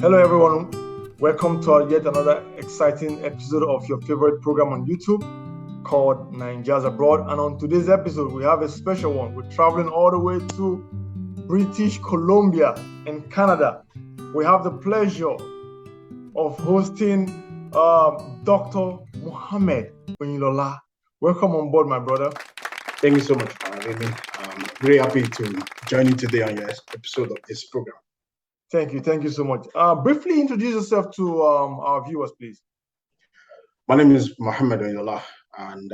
Hello, everyone. Welcome to yet another exciting episode of your favorite program on YouTube called Naijas Abroad. And on today's episode, we have a special one. We're traveling all the way to British Columbia in Canada. We have the pleasure of hosting Dr. Mohammed Oyinlola. Welcome on board, my brother. Thank you so much for having me. I'm very happy to join you today on your episode of this program. Thank you so much. Briefly introduce yourself to our viewers, please. My name is Mohammed Oyinlola, and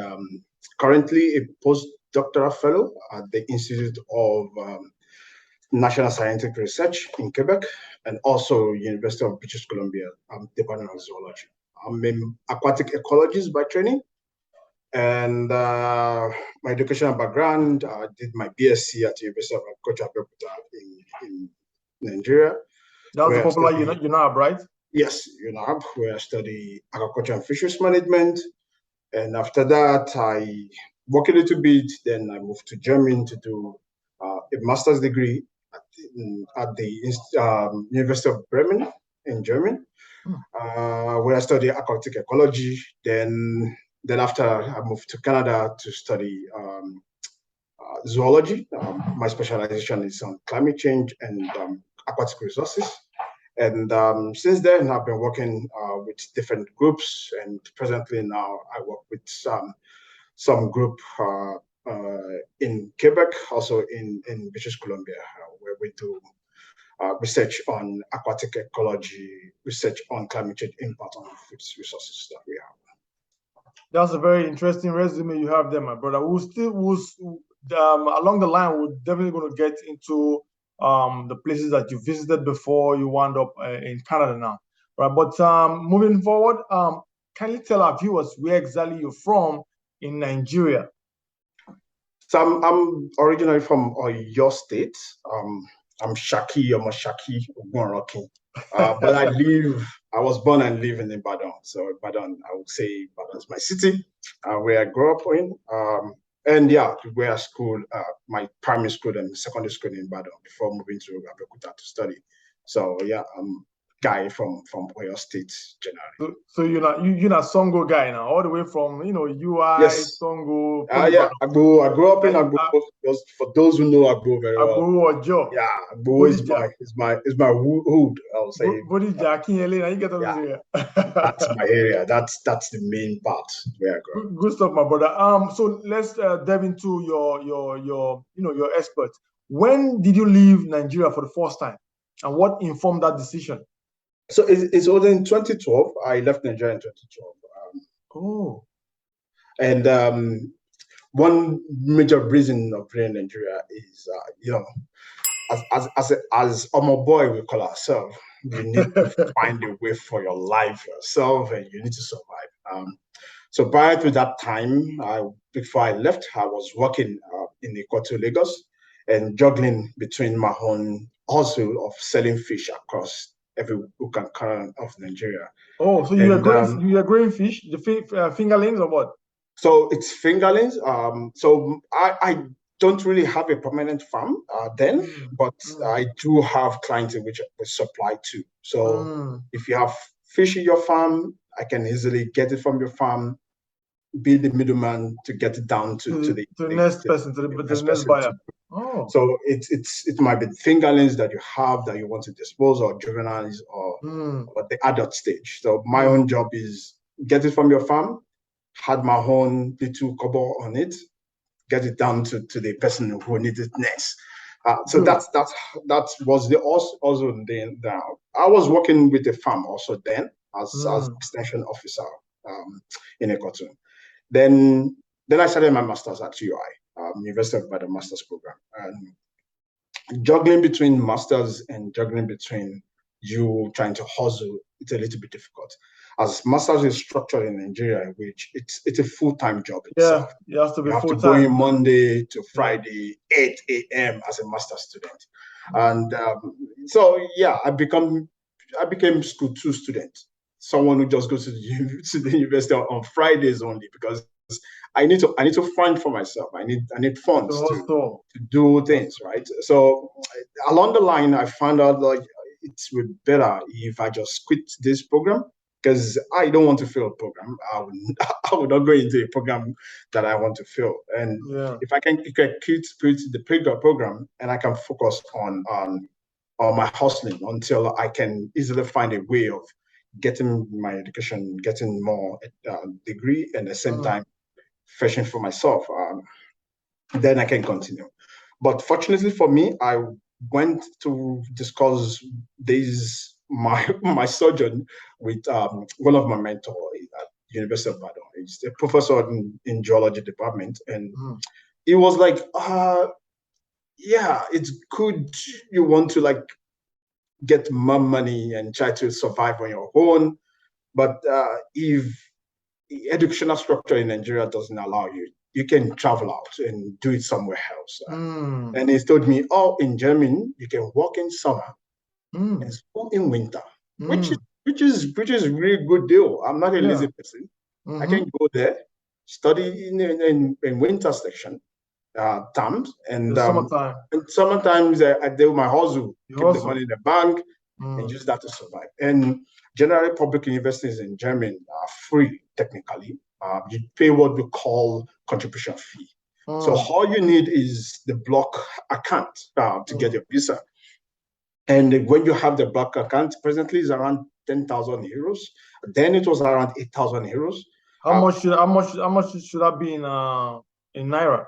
currently a postdoctoral fellow at the Institute of National Scientific Research in Quebec, and also University of British Columbia, Department of Zoology. I'm an aquatic ecologist by training, and my educational background, I did my BSc at the University of Agriculture in Nigeria. That's the popular UNAB, right? Yes, UNAB, where I study agriculture and fisheries management. And after that, I worked a little bit. Then I moved to Germany to do a master's degree at the University of Bremen in Germany, where I studied aquatic ecology. Then after, I moved to Canada to study zoology. My specialization is on climate change and aquatic resources. And since then, I've been working with different groups. And presently now, I work with some group in Quebec, also in British Columbia, where we do research on aquatic ecology, research on climate change impact on food resources that we have. That's a very interesting resume you have there, my brother. Along the line, we're definitely going to get into the places that you visited before you wound up in Canada now, right? But moving forward, can you tell our viewers where exactly you're from in Nigeria? So I'm originally from Oyo State. I'm Shaki, I'm a Shaki, Ogunroki. But I was born and live in Ibadan. So Ibadan, I would say Ibadan is my city, where I grew up in. And yeah, where I school, my primary school and secondary school in Ibadan before moving to Abeokuta to study. So yeah, I'm guy from Oyo State generally. So you're not Songo guy now, all the way from UI, yes. Songo. Yeah, I grew up in Agbo. For those who know Agbo very well. Agbo or Joe. Yeah, Agbo is my hood. I'll say. Yeah, that's my area. That's the main part where I grew up. Good stuff, my brother. So let's delve into your expert. When did you leave Nigeria for the first time, and what informed that decision? So it was in 2012. I left Nigeria in 2012. And one major reason of being in Nigeria is, as a boy we call ourselves, you need to find a way for your life yourself, and you need to survive. So prior to that time, before I left, I was working in Ikoto, Lagos, and juggling between my own hustle of selling fish across every hook and corner of Nigeria. Oh, so you are growing fish, the fingerlings or what? So it's fingerlings. So I don't really have a permanent farm then, but I do have clients in which I supply to. So if you have fish in your farm, I can easily get it from your farm, be the middleman to get it down to the next buyer. Oh. So it might be fingerlings that you have that you want to dispose, or juveniles, or the adult stage. So my own job is get it from your farm, had my own little cover on it, get it down to the person who needs it next. So that was also then. I was working with the farm also then as extension officer in Ikoto. Then I started my master's at UI, University of Ibadan master's program. And juggling between masters and juggling between you trying to hustle, it's a little bit difficult. As masters is structured in Nigeria, which it's a full-time job itself. Yeah, you have to be full-time. You have to go in Monday to Friday, 8 a.m. as a master's student. And so yeah, I became school 2 student, someone who just goes to the university on Fridays only, because I need to fund for myself. I need funds to do things, right? So along the line, I found out, like, it would be better if I just quit this program because I don't want to fail a program. I would not go into a program that I want to fail. And if I can quit the program and I can focus on my hustling until I can easily find a way of getting my education, getting more degree, and at the same time fetching for myself, then I can continue. But fortunately for me, I went to discuss my surgeon with one of my mentors at University of Badon. He's a professor in geology department, and he was like, yeah, it's good you want to like get more money and try to survive on your own, but if the educational structure in Nigeria doesn't allow you, you can travel out and do it somewhere else. And he told me, oh, in Germany, you can work in summer and school in winter, which is really good deal. I'm not a lazy person. I can go there, study in winter section terms, and sometimes I do my hustle, keep the money in the bank, and use that to survive. And generally, public universities in Germany are free technically. You pay what we call contribution fee. So all you need is the block account to get your visa. And when you have the block account, presently is around 10,000 euros. Then it was around 8,000 euros. How much should that be in naira?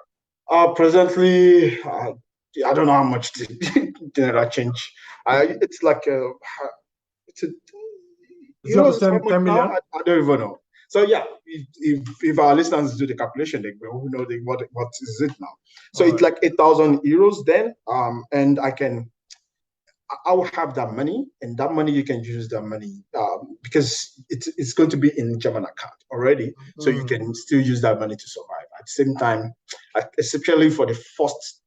Presently, I don't know how much the naira change. It's like it's a. You know, 10 million? I don't even know. So yeah, if our listeners do the calculation, they will know what is it now. So it's like 8,000 euros then, and I will have that money, and that money you can use that money because it's going to be in German account already, so you can still use that money to survive. At the same time, especially for the first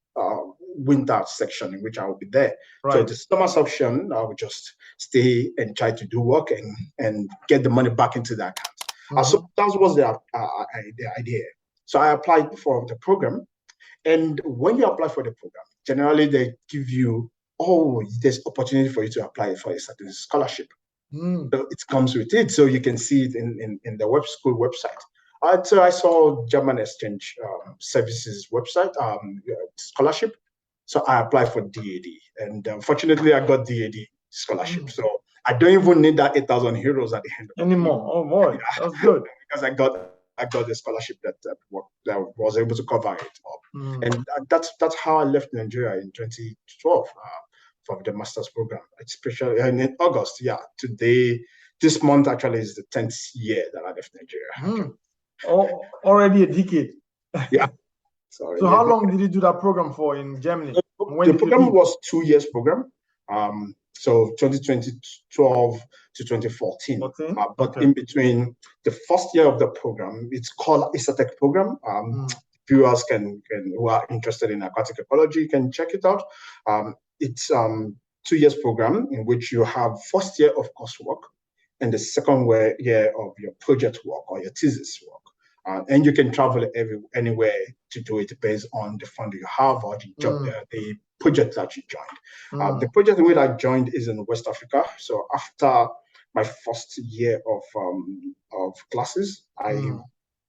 winter section in which I will be there. So the summer section, I will just stay and try to do work and get the money back into the account. So that was the idea. So I applied for the program, and when you apply for the program, generally they give you, there's opportunity for you to apply for a certain scholarship. So it comes with it, so you can see it in the school website. So I saw German Exchange Services website scholarship. So I applied for DAD, and unfortunately I got DAD scholarship. So I don't even need that 8,000 euros at the end anymore. Oh boy, that's good. Because I got the scholarship that was able to cover it up, and that's how I left Nigeria in 2012 for the master's program, especially in August. Yeah, this month actually is the 10th year that I left Nigeria. Already a decade. Yeah. So how long did you do that program for in Germany? The program was 2 years program. So 2012 to 2014. But in between the first year of the program, it's called ISATEC program. Viewers who are interested in aquatic ecology can check it out. It's 2 years program in which you have first year of coursework and the second year of your project work or your thesis work. And you can travel anywhere to do it based on the fund you have or the project that you joined. The project that I joined is in West Africa. So after my first year of classes, I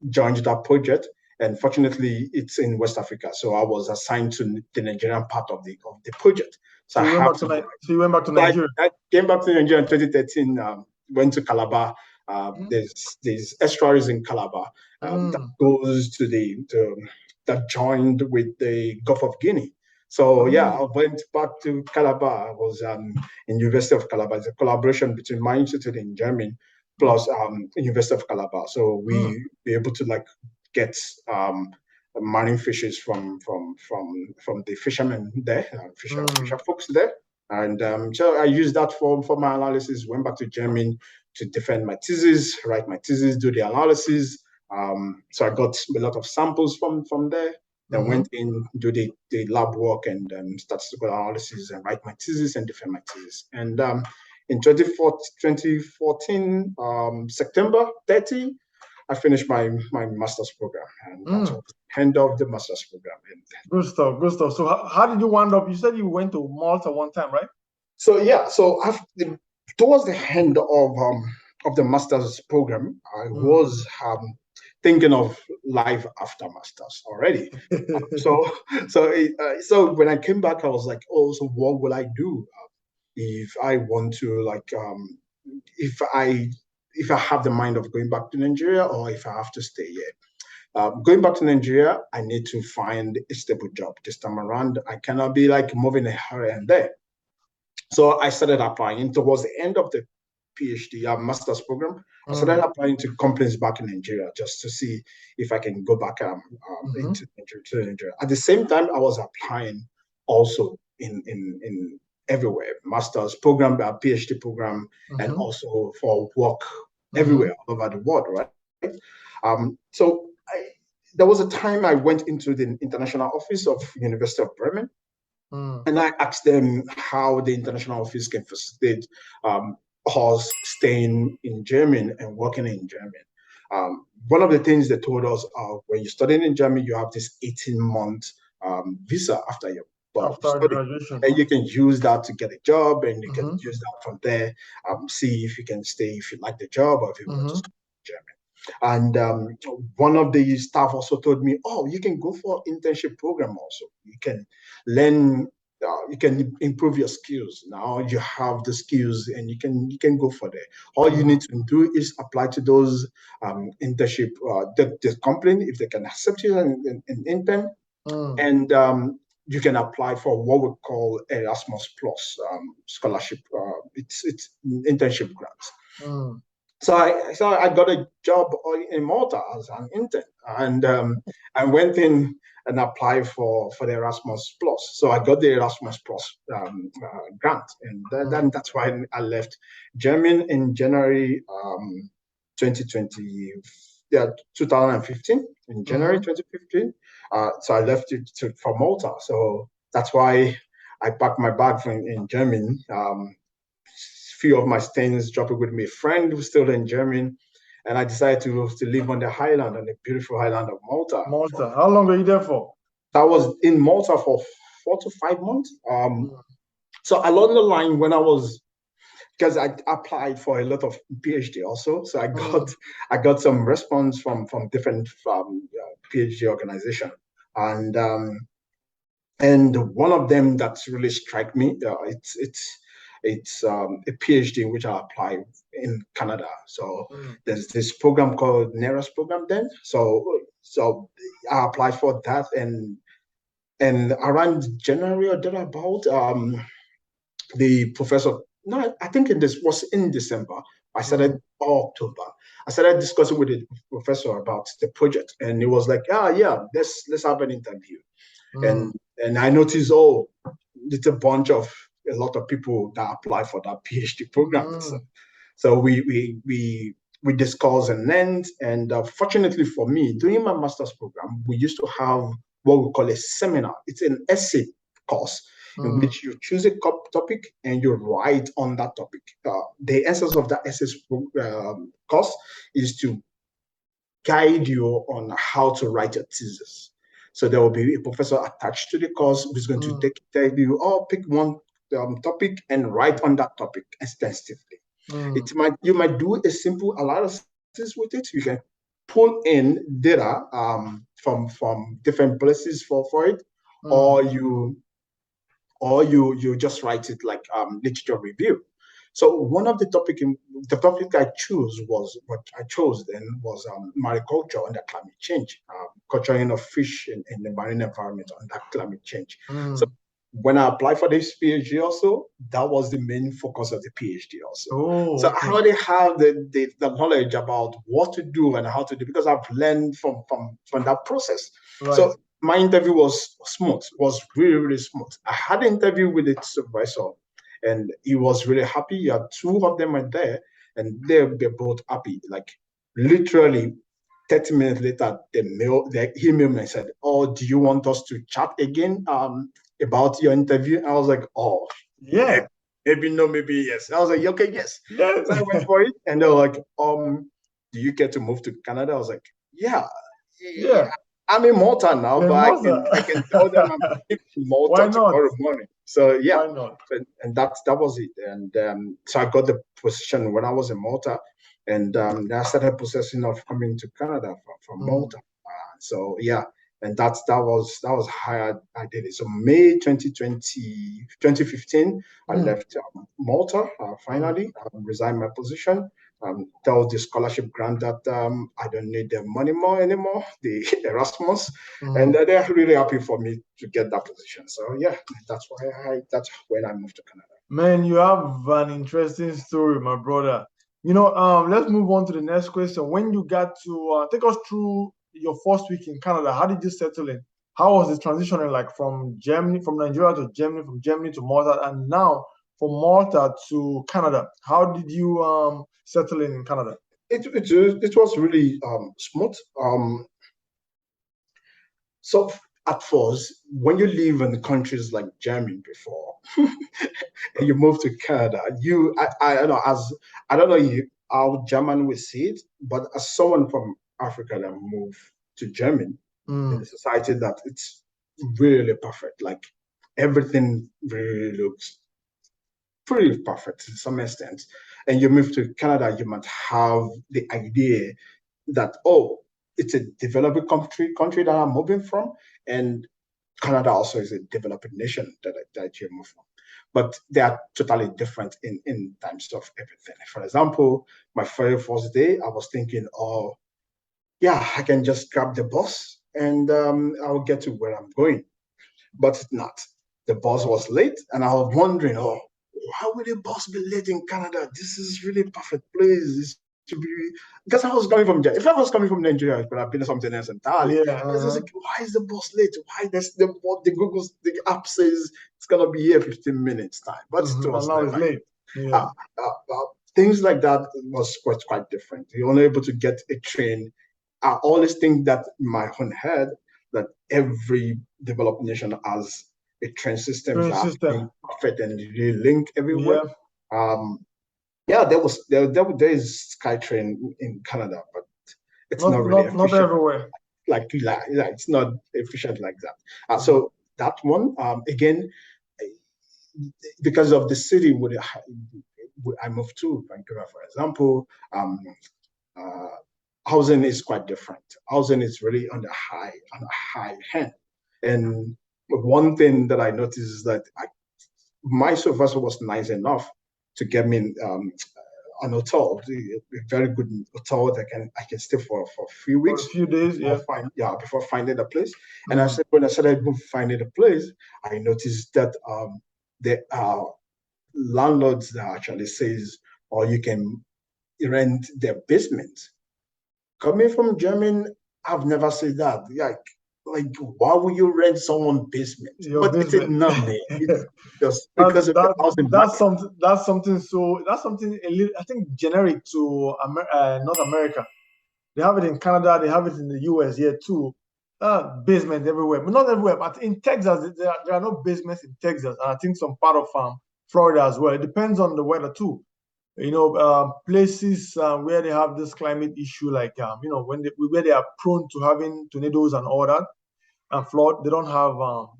joined that project. And fortunately, it's in West Africa. So I was assigned to the Nigerian part of the project. So you went back to Nigeria? I came back to Nigeria in 2013, went to Calabar. There's estuaries in Calabar that goes to that joined with the Gulf of Guinea. So yeah, I went back to Calabar. I was in University of Calabar. It's a collaboration between my institute in Germany plus University of Calabar. So we be able to get marine fishes from the fishermen there, fisher folks there. And so I used that for my analysis, went back to Germany to defend my thesis, write my thesis, do the analysis. So I got a lot of samples from there. Then went in, do the lab work and statistical analysis and write my thesis and defend my thesis. And in 2014, September 30, I finished my master's program, and that was the end of the master's program. Good stuff. So how did you wind up? You said you went to Malta one time, right? So towards the end of the master's program, I was thinking of life after master's already. So when I came back, I was like, oh, so what will I do if I want to if I have the mind of going back to Nigeria, or if I have to stay here? Going back to Nigeria, I need to find a stable job this time around. I cannot be like moving here and there. So I started applying towards the end of the PhD, master's program. I started applying to companies back in Nigeria just to see if I can go back into Nigeria. At the same time, I was applying also in everywhere, master's program, PhD program, and also for work everywhere all over the world, right? There was a time I went into the international office of University of Bremen. And I asked them how the international office can facilitate us staying in Germany and working in Germany. One of the things they told us, when you're studying in Germany, you have this 18-month visa after your graduation, and you can use that to get a job, and you can use that from there, see if you can stay, if you like the job, or if you want to stay in Germany. And one of the staff also told me, oh, you can go for internship program also. You can learn, you can improve your skills. Now you have the skills, and you can go for that. All you need to do is apply to those internship, the company, if they can accept you an intern, and you can apply for what we call Erasmus Plus scholarship. It's internship grants. So I got a job in Malta as an intern, and I went in and applied for the Erasmus Plus. So I got the Erasmus Plus grant, and then that's why I left Germany in January 2020. 2015, in January 2015. So I left it for Malta. So that's why I packed my bag in Germany. Few of my things, dropped it with my friend who's still in Germany, and I decided to live on the island, on the beautiful island of Malta. Malta. How long were you there for? I was in Malta for 4 to 5 months. So along the line, when I was, because I applied for a lot of PhD also, so I got some response from different PhD organization, and one of them that's really struck me, it's a PhD which I applied in Canada. So there's this program called Naijas program then. So I applied for that, and around January or thereabout, the professor, no, I think this was in December. I started October. I started discussing with the professor about the project, and he was like, yeah, let's have an interview. And I noticed, it's a lot of people that apply for that PhD program. So we discussed and fortunately for me, during my master's program, we used to have what we call a seminar. It's an essay course in which you choose a topic and you write on that topic. The essence of that essay course is to guide you on how to write your thesis. So there will be a professor attached to the course who's going to tell you, pick one topic and write on that topic extensively. You might do a simple analysis with it. You can pull in data from different places for it, or you just write it like literature review. So one of the topic I chose was mariculture under climate change, culturing of fish in the marine environment under climate change. So when I applied for this PhD also, that was the main focus of the PhD also. So I already have the knowledge about what to do and how to do, because I've learned from that process. Right. So my interview was smooth, was really, really smooth. I had an interview with the supervisor, and he was really happy. You had 2 of them were there, and they're both happy. Like literally 30 minutes later, he emailed me and said, "Oh, do you want us to chat again about your interview?" And I was like, "Oh, yeah, maybe no, maybe yes." I was like, "Okay, yes." So I went for it, and they were like, "Do you get to move to Canada?" I was like, "Yeah." I'm in Malta now, but Malta. I can tell them I'm in Why Malta not? tomorrow morning. So yeah, Why not? and that was it. And so I got the position when I was in Malta, and then I started processing of coming to Canada from Malta. So yeah, and that was how I did it. So May 2015, I left Malta finally. Resigned my position. That was the scholarship grant that I don't need the money more anymore, the Erasmus, and they're really happy for me to get that position. So yeah, that's when I moved to Canada. Man, you have an interesting story, my brother. Let's move on to the next question. When you got to take us through your first week in Canada, how did you settle in? How was the transitioning like from Nigeria to Germany, from Germany to Malta, and now from Malta to Canada? How did you settle in Canada? It was really smooth. So at first, when you live in countries like Germany before, and you move to Canada, I don't know how German will see it, but as someone from Africa that moved to Germany in the society, that it's really perfect. Like everything really looks pretty perfect to some extent. And you move to Canada, you might have the idea that, oh, it's a developing country that I'm moving from, and Canada also is a developing nation that you move from. But they are totally different in terms of everything. For example, my very first day, I was thinking, oh, yeah, I can just grab the bus and I'll get to where I'm going. But it's not. The bus was late, and I was wondering, oh, how will the bus be late in Canada? This is really perfect place. This should be because I was coming from if I was coming from Nigeria, it would have been something else entirely. Yeah. I was like, why is the bus late? Why the app says it's gonna be here 15 minutes time, but it was now it's late. Yeah. Things like that was quite different. You're only able to get a train. I always think that in my own head that every developed nation has a train system that perfect and really link everywhere. Yeah. There is SkyTrain in Canada, but it's not really efficient. Not everywhere. Like it's not efficient like that. So that one again, because of the city where I moved to, Vancouver, for example, housing is quite different. Housing is really on a high end. And one thing that I noticed is that my supervisor was nice enough to get me an hotel, a very good hotel that I can stay for a few weeks. For a few days, before finding a place. And I said when I started finding a place, I noticed that there are landlords that actually says, or you can rent their basement. Coming from Germany, I've never said that. Like why would you rent someone's basement? It's not me. It's just because of the housing market. That's something a little, I think, generic to North America. They have it in Canada. They have it in the US here too. Basement everywhere, but not everywhere. But in Texas, there are no basements in Texas, and I think some part of Florida as well. It depends on the weather too. Places where they have this climate issue, like where they are prone to having tornadoes and all that, and flood, they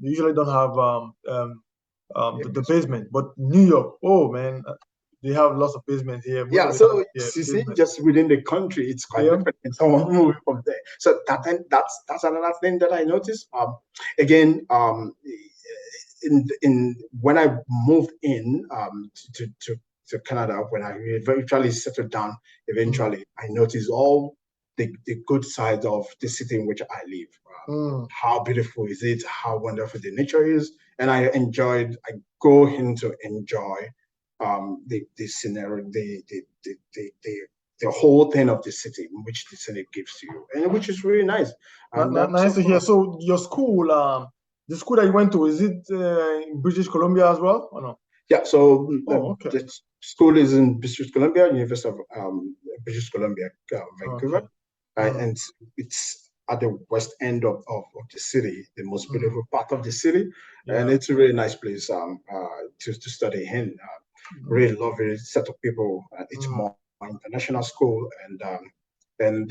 usually don't have the basement. But New York, oh man, they have lots of basements here. So you see, just within the country, it's quite different. And someone moving from there. So that's another thing that I noticed. Again, in when I moved in to Canada, when I eventually settled down, I noticed all the good sides of the city in which I live. How beautiful is it? How wonderful the nature is, and I go in to enjoy the scenario, the whole thing of the city, which the city gives to you, and which is really nice. Nice to hear. So your school, the school that you went to, is it in British Columbia as well, or no? Yeah. So the school is in British Columbia, University of British Columbia, Vancouver, and it's at the west end of the city, the most beautiful part of the city, and it's a really nice place to study in. Really lovely set of people. It's more international school, and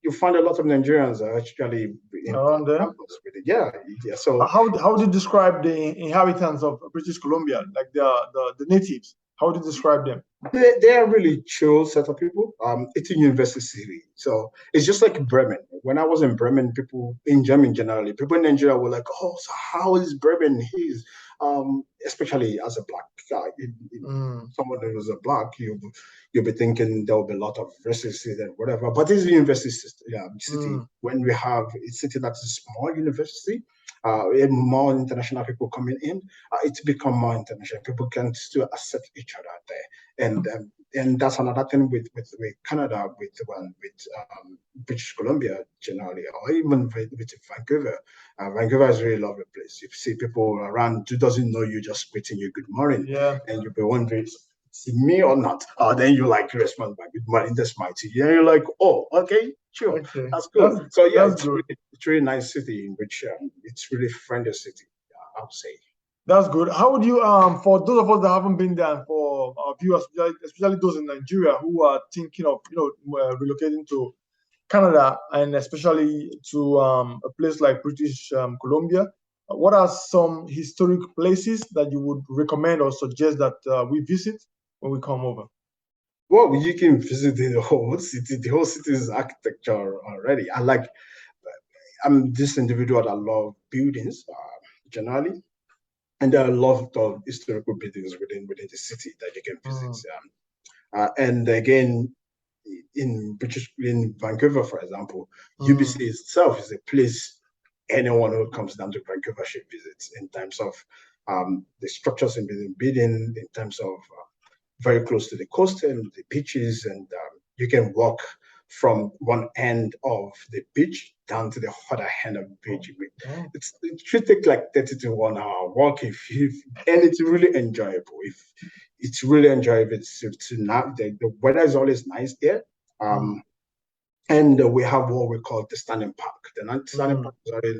you find a lot of Nigerians are actually in around there. campus with it. Yeah. So how do you describe the inhabitants of British Columbia, like the natives? How do you describe them? They are really chill set of people. It's a university city, so it's just like Bremen. When I was in Bremen, people in Germany generally, people in Nigeria were like, "Oh, so how is Bremen?" Especially as a black guy, someone who was a black, you'll be thinking there'll be a lot of racism and whatever. But it's a university city. When we have a city that's a small university, more international people coming in, it's become more international. People can still accept each other there, and that's another thing with Canada, with British Columbia generally, or even with Vancouver. Vancouver is a really lovely place. You see people around who doesn't know you just greeting you good morning, and you'll be wondering, see me or not? Then you like respond by good morning, that's my tea. And you're like, oh, okay, sure, that's good. So yeah, it's really nice city in which it's really friendly city, I would say. That's good. How would you, for those of us that haven't been there, and for our viewers, especially those in Nigeria who are thinking of, relocating to Canada, and especially to a place like British Columbia, what are some historic places that you would recommend or suggest that we visit when we come over? Well, you can visit the whole city. The whole city's architecture already. I'm this individual that love buildings generally. And there are a lot of historical buildings within the city that you can visit. And again, in Vancouver, for example, UBC itself is a place anyone who comes down to Vancouver should visit in terms of the structures in the building, in terms of very close to the coast and the beaches, and you can walk from one end of the beach down to the other end of the beach. It should take like 30 to 1 hour walk and it's really enjoyable. It's really enjoyable now. The weather is always nice there. And we have what we call the Standing Park. The Standing Park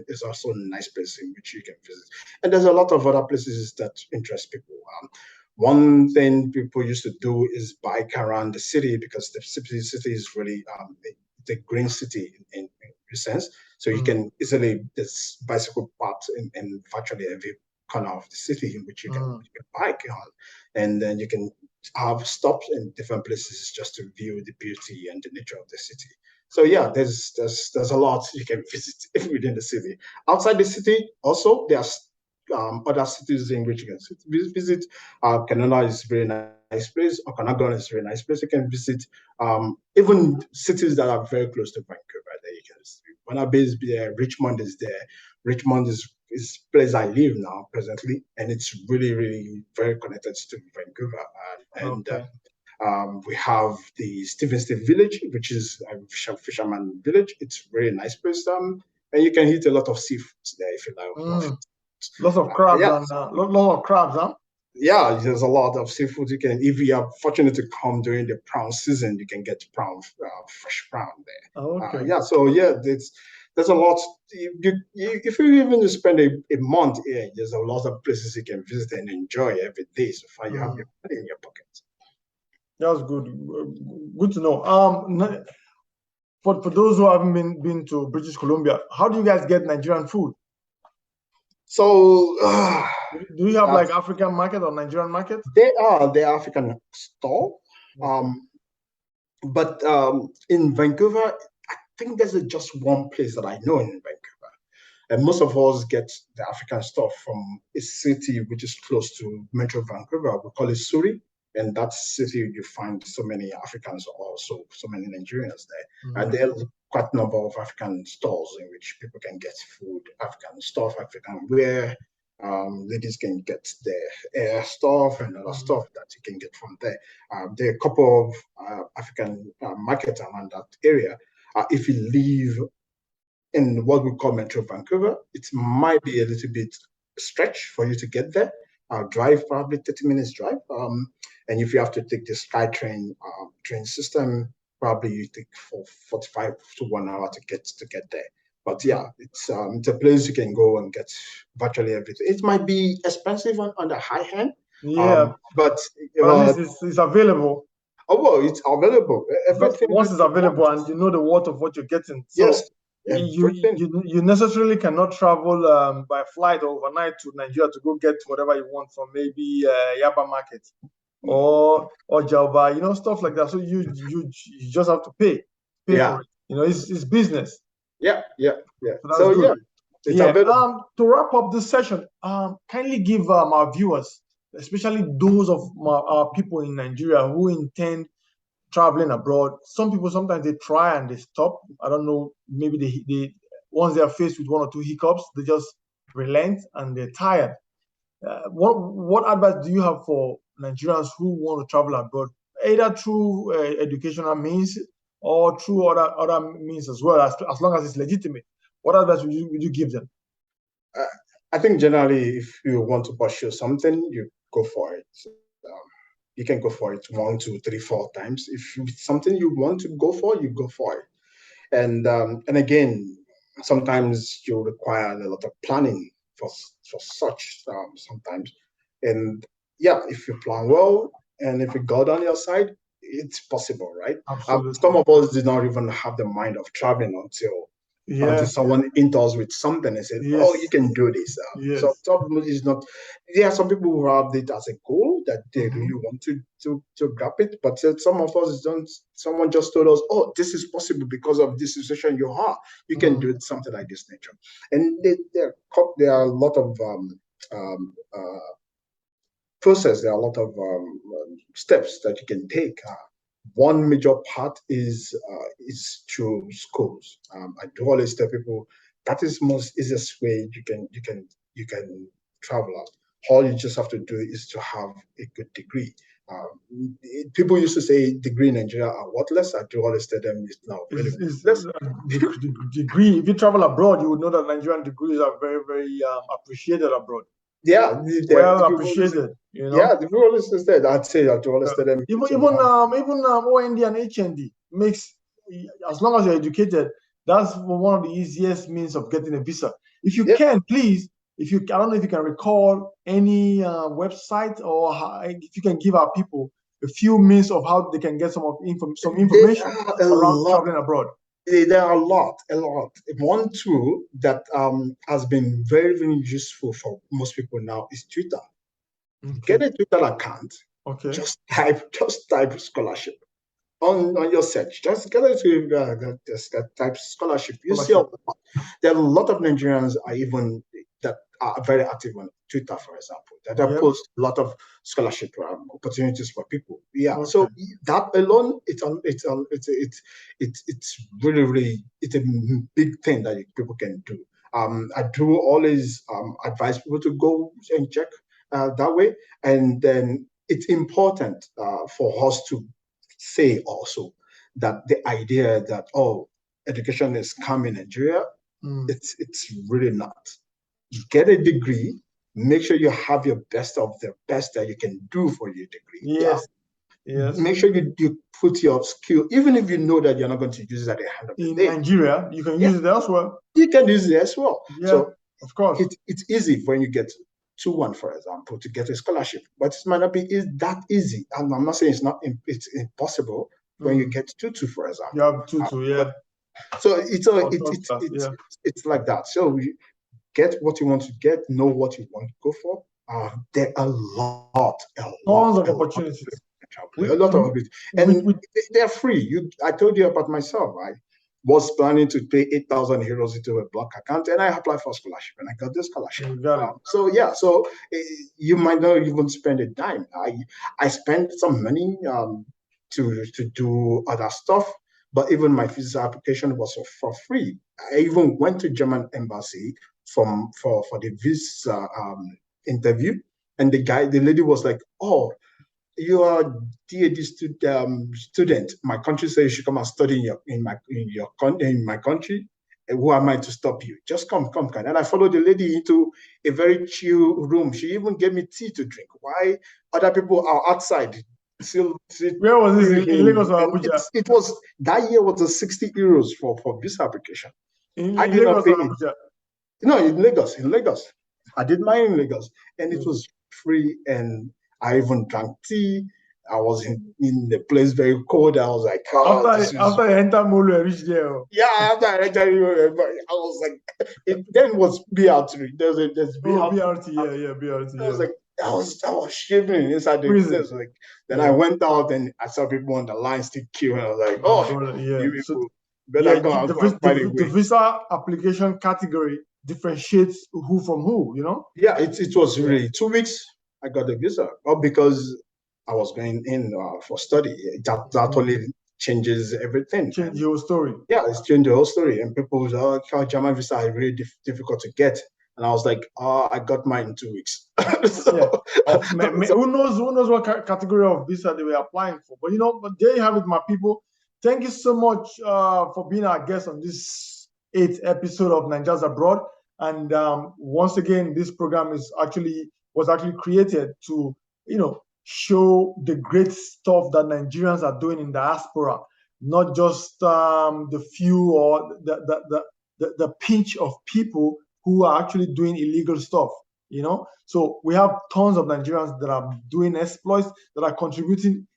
is also a nice place in which you can visit. And there's a lot of other places that interest people. One thing people used to do is bike around the city, because the city is really the green city in a sense. So you can easily, there's bicycle paths in virtually every corner of the city in which you can bike on. And then you can have stops in different places just to view the beauty and the nature of the city. So yeah, there's a lot you can visit within the city. Outside the city, also there's other cities in which you can visit. Canada is a very nice place. Okanagan is a very nice place. You can visit even cities that are very close to Vancouver. There you can visit. Winnipeg is there. Richmond is there. Richmond is place I live now presently, and it's really, really very connected to Vancouver. We have the Stevenson Village, which is a fisherman village. It's a really nice place. And you can eat a lot of seafood there if you like. Lots of crabs and lot of crabs, huh? Yeah, there's a lot of seafood. You can, if you are fortunate to come during the prawn season, you can get fresh prawn there. So yeah, there's a lot. If you even spend a month here, there's a lot of places you can visit and enjoy every day. So far, you have your money in your pocket. That's good. Good to know. For those who haven't been to British Columbia, how do you guys get Nigerian food? So, do you have like African market or Nigerian market? They are the African store, but in Vancouver, I think there's just one place that I know in Vancouver, and most of us get the African stuff from a city which is close to Metro Vancouver. We call it Surrey. And that city, you find so many Africans, also so many Nigerians there. And there's quite a number of African stores in which people can get food, African stuff, African wear. Ladies can get their hair stuff and other stuff that you can get from there. There are a couple of African markets around that area. If you live in what we call Metro Vancouver, it might be a little bit stretch for you to get there. Drive probably 30 minutes drive. And if you have to take the SkyTrain train system, probably you take 45 to 1 hour to get there. But yeah, it's a place you can go and get virtually everything. It might be expensive on the high end. But at least it's available. Oh, well, it's available. Everything Once it's available and you know the worth of what you're getting. So yes, everything. you necessarily cannot travel by flight or overnight to Nigeria to go get whatever you want from maybe Yaba Market or Java, stuff like that. So you just have to pay for it. It's business. Yeah. So that's good. It's available. To wrap up this session, kindly give our viewers, especially those of our people in Nigeria who intend traveling abroad. Some people sometimes they try and they stop. I don't know. Maybe they once they are faced with one or two hiccups, they just relent and they're tired. What advice do you have for Nigerians who want to travel abroad, either through educational means or through other means as well, as long as it's legitimate? What advice would you give them? I think generally, if you want to pursue something, you go for it. You can go for it 1, 2, 3, 4 times. If it's something you want to go for, you go for it. And again, sometimes you require a lot of planning for such sometimes. And if you plan well and if you go on your side, it's possible, right? Absolutely. Some of us did not even have the mind of traveling until someone enters with something and says, "Oh, you can do this." So travel is not. There are some people who have it as a goal that they really want to grab it, but some of us don't. Someone just told us, "Oh, this is possible because of this situation you are. You can do it, something like this nature." And there are a lot of process. There are a lot of steps that you can take. One major part is through schools. I do always tell people that is most easiest way you can travel out. All you just have to do is to have a good degree. People used to say degree in Nigeria are worthless. I do always tell them it's now really worthless. Degree. If you travel abroad, you would know that Nigerian degrees are very, very appreciated abroad. Yeah, well appreciated. Yeah, the people always said I'd say I do always tell them even OND and HND makes, as long as you're educated, that's one of the easiest means of getting a visa. If you can, please. I don't know if you can recall any website or if you can give our people a few means of how they can get some information around traveling abroad. There are a lot. One tool that has been very, very useful for most people now is Twitter. Get a Twitter account. Okay. Just type scholarship on your search. Just get it to type scholarship. You see, there are a lot of Nigerians that are very active on Twitter, for example, that post a lot of scholarship opportunities for people. So that alone, it's really, really, it's a big thing that people can do. I do always advise people to go and check that way, and then it's important for us to say also that the idea that education is scam in Nigeria, it's really not. You get a degree, make sure you have your best of the best that you can do for your degree. Yes. Make sure you put your skill, even if you know that you're not going to use it at the end of the day. In Nigeria, you can use it elsewhere. You can use it as well. Yeah, so of course. It's easy when you get 2-1, for example, to get a scholarship, but it might not be that easy. And I'm not saying it's impossible when you get 2-2, for example. You have 2-2, yeah. So it's like that. So we get what you want to get, know what you want to go for. There are tons of opportunities. A lot of it, and they're free. I told you about myself. I was planning to pay 8,000 euros into a block account, and I applied for a scholarship, and I got this scholarship. So you might not even spend a dime. I spent some money to do other stuff, but even my visa application was for free. I even went to German embassy for the visa interview, and the lady was like, "Oh, you are DAD student. My country says you should come and study in my country. Who am I to stop you? Just come." And I followed the lady into a very chill room. She even gave me tea to drink. Why other people are outside? Where was this? In Lagos or Abuja? It was that year was 60 euros for visa application. I did not pay it. No, in Lagos. I did mine in Lagos, and it was free, and I even drank tea. I was in the place very cold. I was like, oh, after I enter Molo, I reached there. Yeah, after I entered, I was like, it then was BRT. There's BRT, yeah, BRT. I was like, I was shivering inside the place. Like, then I went out and I saw people on the line still queuing. I was like, oh, you people better come out and find a way. The visa application category differentiates who from who, you know? Yeah, it was really 2 weeks. I got the visa, but because I was going in for study, that only changes everything. Change your story. Yeah, it's changed the whole story. And people was like, German visa is really difficult to get. And I was like, I got mine in 2 weeks. Who knows what category of visa they were applying for? But but there you have it, my people. Thank you so much for being our guest on this 8th episode of Naijas Abroad. And once again, this program was actually created to, show the great stuff that Nigerians are doing in diaspora, not just the few or the pinch of people who are actually doing illegal stuff. So we have tons of Nigerians that are doing exploits, that are contributing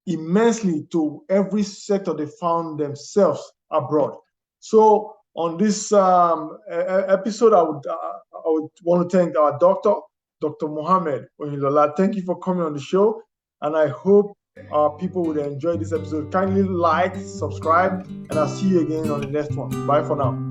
immensely to every sector they found themselves abroad. So on this episode, I would want to thank our doctor, Dr. Mohammed Oyinlola. Thank you for coming on the show, and I hope our people would enjoy this episode. Kindly like, subscribe, and I'll see you again on the next one. Bye for now.